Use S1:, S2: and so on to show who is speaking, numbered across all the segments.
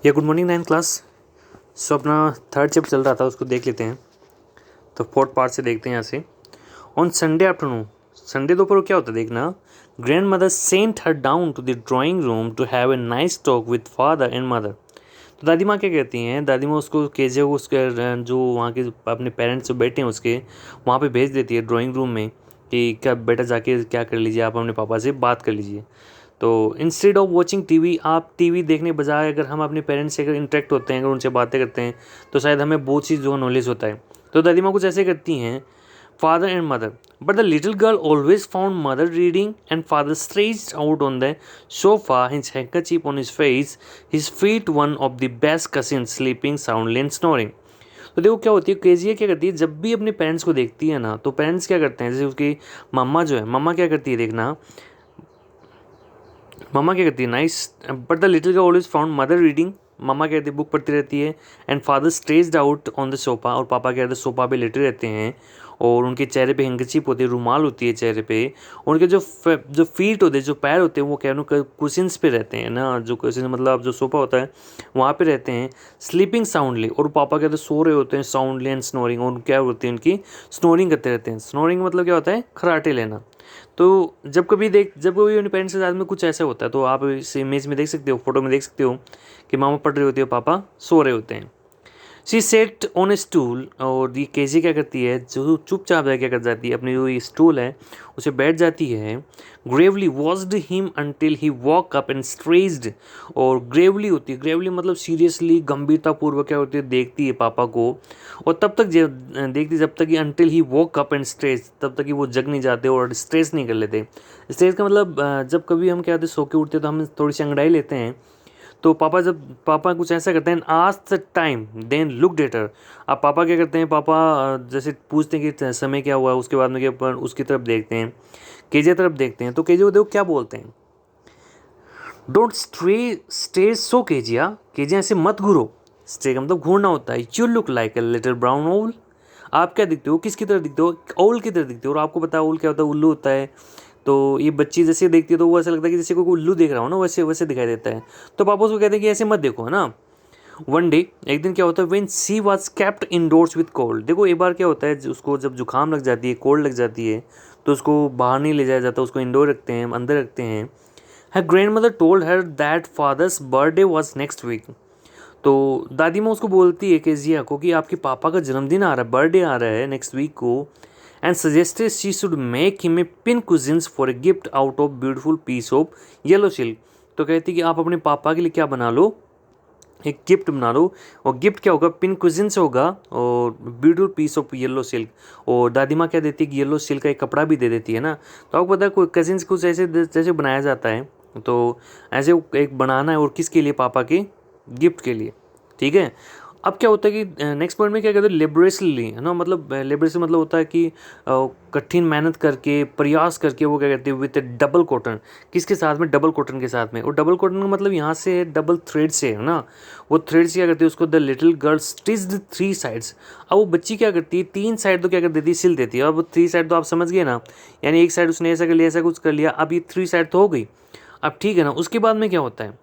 S1: Good morning 9th class. सो अपना third chapter चल रहा था, उसको देख लेते हैं। तो फोर्थ पार्ट से देखते हैं यहाँ से। ऑन संडे आफ्टरनून, संडे दोपहर क्या होता है देखना। Grand mother sent her down to the drawing room to have a nice talk with father and mother. तो दादी माँ क्या कहती हैं, दादी माँ उसको केजे को उसके जो वहाँ के अपने पेरेंट्स जो बैठे हैं उसके वहाँ पे भेज देती है ड्राइंग रूम में कि क्या बेटा जाके क्या कर लीजिए, आप अपने पापा से बात कर लीजिए। तो इंस्टेड ऑफ वॉचिंग टीवी, आप टीवी देखने बजाय अगर हम अपने पेरेंट्स से अगर इंटरेक्ट होते हैं, अगर उनसे बातें करते हैं तो शायद हमें बहुत सी जो नॉलेज होता है। तो दादी माँ कुछ ऐसे करती हैं, father and mother. But the little girl always found mother reading and father stretched out on the sofa, his handkerchief on his face, his feet one of the best cousin sleeping soundly and snoring. तो देखो क्या होती है, Kezia क्या करती है, जब भी अपने पेरेंट्स को देखती है ना तो पेरेंट्स क्या करते हैं, जैसे उसकी मम्मा जो है, मम्मा क्या करती है देखना, मम्मा क्या करती है nice. But the little girl always found mother reading, मम्मा कहती है बुक पढ़ती रहती है। And father stretched out on the sofa, और पापा कहते हैं सोफा पे लेटे रहते हैं और उनके चेहरे पे हैंकरचीफ होती है, रुमाल होती है चेहरे पे। उनके जो फीट होते हैं, जो पैर होते हैं, वो क्या कुशन्स पे रहते हैं ना, जो कुशन मतलब जो सोफा होता है वहाँ पे रहते हैं। स्लीपिंग साउंडली, और पापा कहते हैं सो रहे होते हैं साउंडली एंड स्नोरिंग, और क्या होती है उनकी स्नोरिंग करते रहते हैं। स्नोरिंग मतलब क्या होता है, खराटे लेना। तो जब कभी अपने पेरेंट्स के साथ में कुछ ऐसा होता है तो आप इस इमेज में देख सकते हो, फोटो में देख सकते हो कि मामा पढ़ रही होती है, पापा सो रहे होते हैं। She said on A stool, और ये केजी क्या करती है, जो चुपचाप है क्या कर जाती है, अपनी जो ये स्टूल है उसे बैठ जाती है। Gravely watched him until he walk up and stretched, और ग्रेवली होती है, ग्रेवली मतलब सीरियसली गंभीरतापूर्वक क्या होती है, देखती है पापा को। और तब तक देखती जब तक कि until he walk up and stretch, तब तक कि वो जग नहीं जाते और स्ट्रेस नहीं कर लेते। स्ट्रेस का मतलब जब कभी हम क्या होते सो के उठते तो हम थोड़ी सी अंगड़ाई लेते हैं। तो पापा कुछ ऐसा करते हैं, ask the time then look daughter. अब पापा क्या करते हैं, पापा जैसे पूछते हैं कि समय क्या हुआ, उसके बाद में क्या अपन उसकी तरफ देखते हैं, केजे तरफ देखते हैं। तो केजे को देखो क्या बोलते हैं, don't stay so Kezia, Kezia ऐसे मत घूरो। स्टे का मतलब घूरना होता है। You look like a little brown ओल, आप क्या दिखते हो, किसकी तरह दिखते हो, ओल की तरह दिखते हो। और आपको पता है ओल क्या होता है, उल्लू होता है। तो ये बच्ची जैसे देखती है तो वो ऐसा लगता है कि जैसे कोई उल्लू देख रहा हो ना, वैसे वैसे दिखाई देता है। तो पापा उसको कहते हैं कि ऐसे मत देखो, है ना। वन डे, एक दिन क्या होता है, when she was kept indoors with cold. देखो एक बार क्या होता है, उसको जब जुकाम लग जाती है, कोल्ड लग जाती है, तो उसको बाहर नहीं ले जाया जाता, उसको इंडोर रखते हैं, अंदर रखते हैं। Her grandmother told her that father's birthday was next week. तो दादी माँ उसको बोलती है केजिया को कि आपके पापा का जन्मदिन आ रहा है, बर्थडे आ रहा है नेक्स्ट वीक को। And suggested she should make him a pincushion for a gift out of beautiful piece of yellow silk. तो कहती कि आप अपने पापा के लिए क्या बना लो, एक गिफ्ट बना लो। और गिफ्ट क्या होगा, पिन कुजिन्स होगा और beautiful piece of yellow silk. और दादी माँ क्या देती है कि येलो सिल्क का एक कपड़ा भी दे देती है ना। तो आपको पता है कोई कजिन्स कुछ ऐसे जैसे बनाया जाता है, तो ऐसे एक बनाना है, और किसके लिए, पापा के गिफ्ट के लिए। ठीक है। अब क्या होता है कि नेक्स्ट पॉइंट में क्या कहते हैं, लेबरेसली, है ना, मतलब लेबरेसली मतलब होता है कि कठिन मेहनत करके, प्रयास करके, वो क्या कहते हैं विद डबल कॉटन। किसके साथ में, डबल कॉटन के साथ में। और डबल कॉटन का मतलब यहाँ से है डबल थ्रेड से, है ना। वो थ्रेड से क्या करती है, उसको the little girl stitched 3 sides. अब वो बच्ची क्या करती है, 3 साइड तो क्या कर देती है, सिल देती है। अब 3 साइड तो आप समझ गए ना, यानी एक साइड उसने ऐसा कर लिया, ऐसा कुछ कर लिया, अब ये 3 साइड तो हो गई। अब ठीक है ना, उसके बाद में क्या होता है,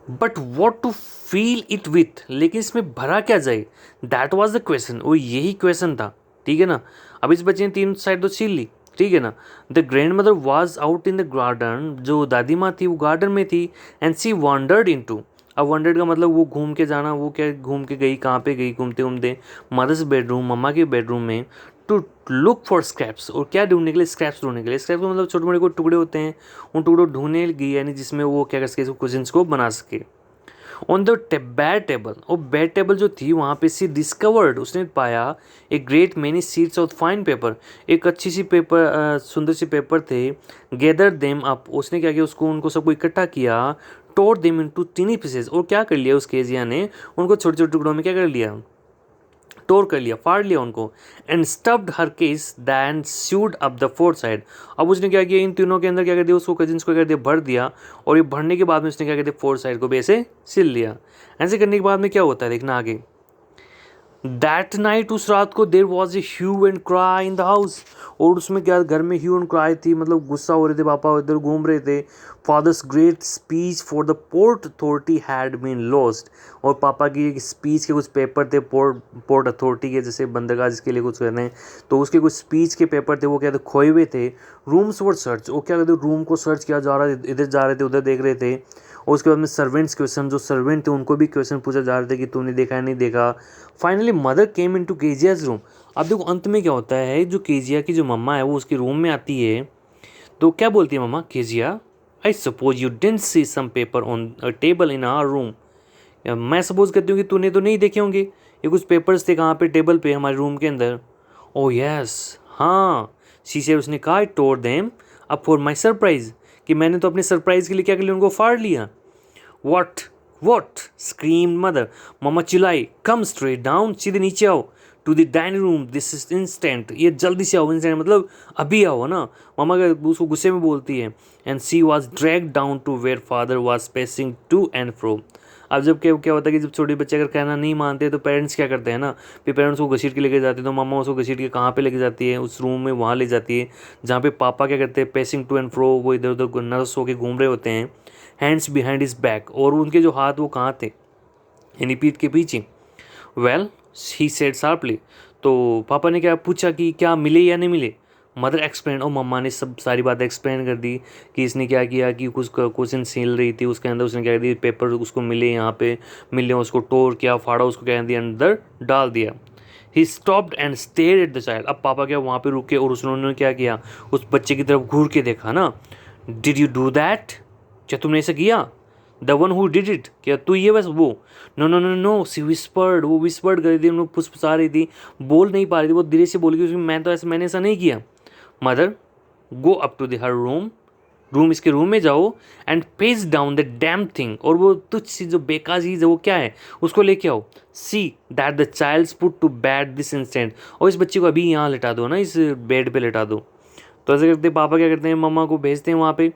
S1: but what to fill it with, लेकिन इसमें भरा क्या जाए, दैट वॉज द क्वेश्चन, वो यही क्वेश्चन था। ठीक है ना। अब इस बच्चे ने 3 साइड तो छील ली, ठीक है ना। The grand mother was out in the garden, जो दादी माँ थी वो गार्डन में थी। And she wandered into, अब वॉन्डर्ड का मतलब वो घूम के जाना, वो क्या घूम के गई, कहाँ पे गई, घूमते घूमते मदर्स बेडरूम, मम्मा के बेडरूम में, टू लुक फॉर स्क्रैप्स। और क्या ढूंढने के लिए, स्क्रैप्स ढूंढने के लिए। स्क्रैप्स का मतलब छोटे मोटे कोई टुकड़े होते हैं, उन टुकड़ों ढूंढने गई, यानी जिसमें वो क्या कर सके, कुजिन्स को बना सके। ऑन द बेड टेबल, और बेड टेबल जो थी वहाँ पे सी डिस्कवर्ड, उसने पाया एक great many sheets of fine paper, एक अच्छी सी पेपर, सुंदर सी पेपर थे। गैदर देम अप, उसने क्या किया, उसको उनको सबको इकट्ठा किया। टोर देम इनटू टिनी पीसेस, और क्या कर लिया उस केजिया ने, उनको छोटे छोटे टुकड़ों में क्या कर लिया, टोर कर लिया, फाड़ लिया उनको। And stuffed her case then sewed up the fourth side. अब उसने क्या किया, इन तीनों के अंदर क्या कर दिया, उसको कजिन्स को क्या कर दिया, भर दिया। और ये भरने के बाद में उसने क्या कर दिया, फोर्थ साइड को भी ऐसे सिल लिया। ऐसे करने के बाद में क्या होता है देखना आगे। दैट नाइट, उस रात को, there was a hue and cry in the house, और उसमें क्या, घर में ह्यू एंड क्राई थी, मतलब गुस्सा हो रहे थे, पापा इधर घूम रहे थे। Father's great speech for the port authority had been lost, और पापा की एक स्पीच के कुछ पेपर थे पोर्ट अथॉरिटी के, जैसे बंदरगाह जिसके लिए कुछ करने हैं, तो उसके कुछ स्पीच के पेपर थे, वो क्या थे, खोए हुए थे। रूम्स वर सर्च, वो क्या कहते, रूम को सर्च किया जा रहा था, इधर जा रहे थे, उधर देख रहे थे। और उसके बाद में सर्वेंट्स क्वेश्चन, जो सर्वेंट थे उनको भी क्वेश्चन पूछा जा रहे थे कि तूने देखा है नहीं देखा। Finally mother came into Keziah's room. अब देखो अंत में क्या होता है, जो केजिया की जो मम्मा है वो उसके रूम में आती है, तो क्या बोलती है मम्मा, Kezia I suppose you didn't see some paper on a table in our room. मैं सपोज करती हूँ कि तूने तो नहीं देखे होंगे, ये कुछ पेपर्स थे कहाँ पे, टेबल पे हमारे रूम के अंदर। ओ यस, हाँ, शीशे, उसने कहा आई टोर देम अब फॉर माई सरप्राइज, कि मैंने तो अपने सरप्राइज के लिए क्या कर लिया, उनको फाड़ लिया। वॉट वॉट स्क्रीम मदर, मम्मा चिल्लाई, कम स्ट्रेट डाउन, सीधे नीचे आओ, to the dining room this is instant, ये जल्दी से आओ, इंस्टेंट मतलब अभी आओ ना। मम्मा का उसको गुस्से में बोलती है। And she was drag down to where father was pacing to and fro. अब जब क्या होता है कि जब छोटे बच्चे अगर कहना नहीं मानते तो पेरेंट्स क्या करते हैं ना, फिर पेरेंट्स को घसीट के लेके जाते हैं, तो मम्मा उसको घसीट के कहाँ पे लेके जाती है, उस रूम में वहाँ ले जाती है जहाँ पे पापा क्या करते हैं, पेसिंग टू एंड फ्रो, वो इधर उधर नर्वस होकर घूम रहे होते हैं, हैंड्स बिहाइंड हिज बैक, और उनके जो हाथ वो कहाँ थे, यानी पीठ के पीछे। वेल ही सेड शार्पली, तो पापा ने क्या पूछा कि क्या मिले या नहीं मिले। मदर एक्सप्लेन, और मम्मा ने सब सारी बातें एक्सप्लेन कर दी कि इसने क्या किया कि कुछ क्वेश्चन सील रही थी उसके अंदर, उसने क्या दिया, पेपर उसको मिले, यहाँ पे मिले, उसको टोर किया, फाड़ा, उसको क्या दिया, अंदर डाल दिया। He stopped and stare at the child. अब पापा क्या वहाँ पे रुके और उन्होंने क्या किया, उस बच्चे की तरफ घूर के देखा ना। डिड यू डू दैट, क्या तुमने ऐसा किया, the one who did it, क्या तू ये बस वो। नो नो नो नो, सी विस्पर्ड, वो विस्पर्ड कर रही थी, उन्होंने फुसफुसा रही थी, बोल नहीं पा रही थी, वो धीरे से बोल गई, मैंने ऐसा नहीं किया। Mother go up to the her room, इसके रूम में जाओ, and page down the dam thing, और वो तुझ सी जो बेकार चीज़ है वो क्या है उसको लेके आओ। See that the child put to bed this instant, और इस बच्चे को अभी यहाँ लेटा दो ना, इस बेड पे लेटा दो। तो ऐसे करते पापा क्या करते हैं, मम्मा को भेजते हैं वहाँ पे।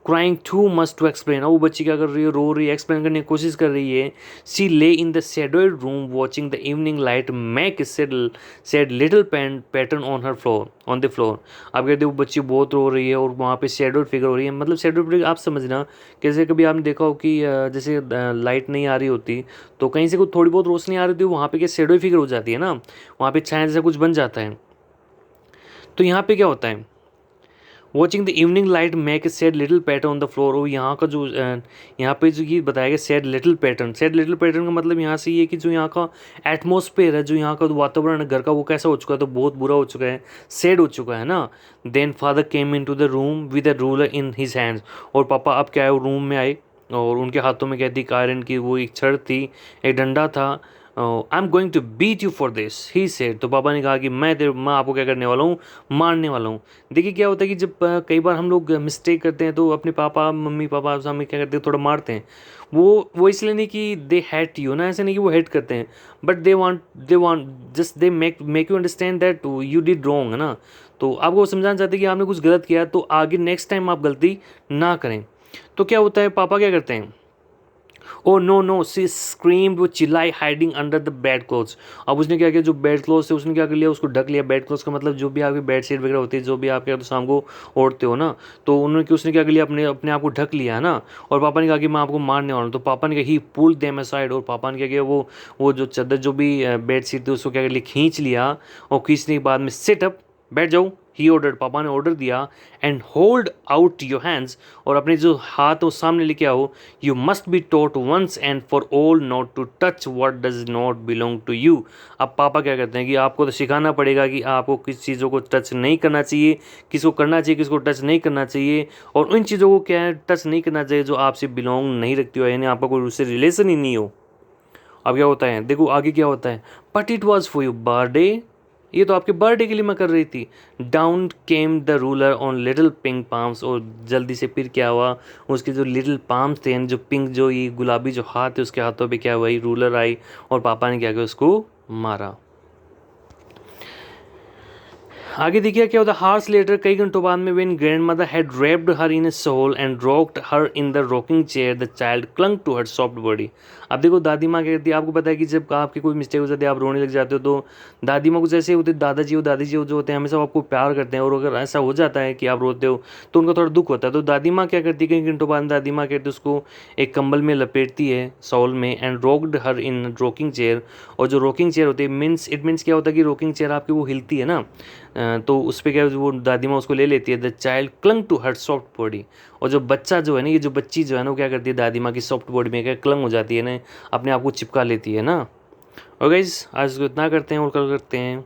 S1: Crying too much to explain, वो बच्ची क्या कर रही है, रो रही है, एक्सप्लेन करने की कोशिश कर रही है। She lay in the shadowed room watching the evening light make sad little pattern on her floor, on the floor. अब कहते वो बच्ची बहुत रो रही है और वहाँ पे शेडोड फिगर हो रही है, मतलब शेडोड फिगर आप समझना, कैसे कभी आपने देखा हो कि जैसे लाइट नहीं आ रही होती तो कहीं से कुछ थोड़ी बहुत रोशनी आ रही होती है, वहाँ पे क्या शेडोड फिगर हो जाती है ना, वहाँ पे छाया जैसा कुछ बन जाता है। तो यहाँ पे क्या होता है, watching the evening light make said little pattern on the floor. और यहाँ का जो यहाँ पे जो ये बताया गया सेड लिटिल पैटर्न का मतलब यहाँ से ये कि जो यहाँ का एटमोसफेयर है, जो यहाँ का वातावरण है घर का, वो कैसा हो चुका है, तो बहुत बुरा हो चुका है, सेड हो चुका है ना। Then father came into the room with a ruler in his hands, और पापा अब क्या है, वो रूम में आए और उनके हाथों में क्या थी, आयरन की वो एक छड़ थी, एक डंडा था। I am going to beat you for this he said, तो पापा ने कहा कि मैं आपको क्या करने वाला हूँ, मारने वाला हूँ। देखिए क्या होता है कि जब कई बार हम लोग मिस्टेक करते हैं तो अपने पापा मम्मी पापा हमें क्या करते हैं, थोड़ा मारते हैं। वो इसलिए नहीं कि दे हेट यू ना, ऐसे नहीं कि वो हेट करते हैं, but they want just they make you understand that you did wrong, है ना। तो आपको समझाना चाहते हैं कि आपने कुछ गलत किया, तो आगे नेक्स्ट टाइम आप गलती ना करें। तो क्या होता है, पापा क्या करते हैं, ओ नो नो, सी स्क्रीम्ड, वो चिल्लाई, hiding under the bed clothes. अब उसने क्या किया, जो बेड क्लोथ्स थे उसने क्या कर लिया, उसको ढक लिया। बेड क्लोथ्स का मतलब जो भी आपकी बेड शीट वगैरह होती है, जो भी आप क्या तो शाम को ओढ़ते हो ना, तो उसने क्या कर लिया, अपने अपने आप को ढक लिया है ना। और पापा ने कहा कि मैं आपको मारने वाला हूँ, तो पापा ने कहा ही पुल देम असाइड, और पापा ने क्या किया, वो जो चादर जो भी बेड शीट थी उसको क्या कर लिया, खींच लिया, और खींचने के बाद में सिट अप, बैठ जाओ, ही ऑर्डर, पापा ने ऑर्डर दिया। And hold out your hands, और अपने जो हाथ वो सामने लेके आओ। You must be taught once and for all not to touch what does not belong to you. अब पापा क्या करते हैं कि आपको तो सिखाना पड़ेगा कि आपको किस चीज़ों को टच नहीं करना चाहिए, किसको करना चाहिए, किसको टच नहीं करना चाहिए, और उन चीज़ों को क्या है टच नहीं करना चाहिए जो आपसे बिलोंग नहीं रखती हो, यानी आपका कोई उससे रिलेशन ही नहीं हो। अब क्या होता है, देखो आगे क्या होता है, but it was for your birthday, ये तो आपके बर्थडे के लिए मैं कर रही थी। Down came the ruler on little pink palms, और जल्दी से फिर क्या हुआ, उसके जो लिटिल पाम्स थे, यानी जो पिंक जो ये गुलाबी जो हाथ थे उसके हाथों पे क्या हुआ, रूलर आई, और पापा ने क्या किया, उसको मारा। आगे देखिए क्या होता है। हार्स लेटर, कई घंटों बाद में, when grandmother had wrapped her in a shawl and rocked her in the rocking chair, the child clung to her soft body। अब देखो दादी माँ क्या कहती है, आपको पता है कि जब आपकी कोई मिस्टेक हो जाती है, आप रोने लग जाते हो, तो दादी माँ कुछ ऐसे होते, दादाजी हो जो होते हैं हमेशा आपको प्यार करते हैं, और अगर ऐसा हो जाता है कि आप रोते हो तो उनका थोड़ा दुख होता है। तो दादी माँ क्या करती है, कई घंटों बाद दादी माँ कहती है उसको एक कंबल में लपेटती है, शॉल में, and rocked her in rocking chair. और जो रॉकिंग चेयर होती है, मीन्स क्या होता है कि रॉकिंग चेयर आपकी वो हिलती है ना, तो उस पर क्या वो दादी माँ उसको ले लेती है। The child clung to her soft body. और जो बच्चा जो है ना, ये जो बच्ची जो है ना, वो क्या करती है, दादी माँ की सॉफ्ट बॉडी में क्या क्लंग हो जाती है ना, अपने आप को चिपका लेती है ना। और गाइस आज को इतना करते हैं और कल करते हैं।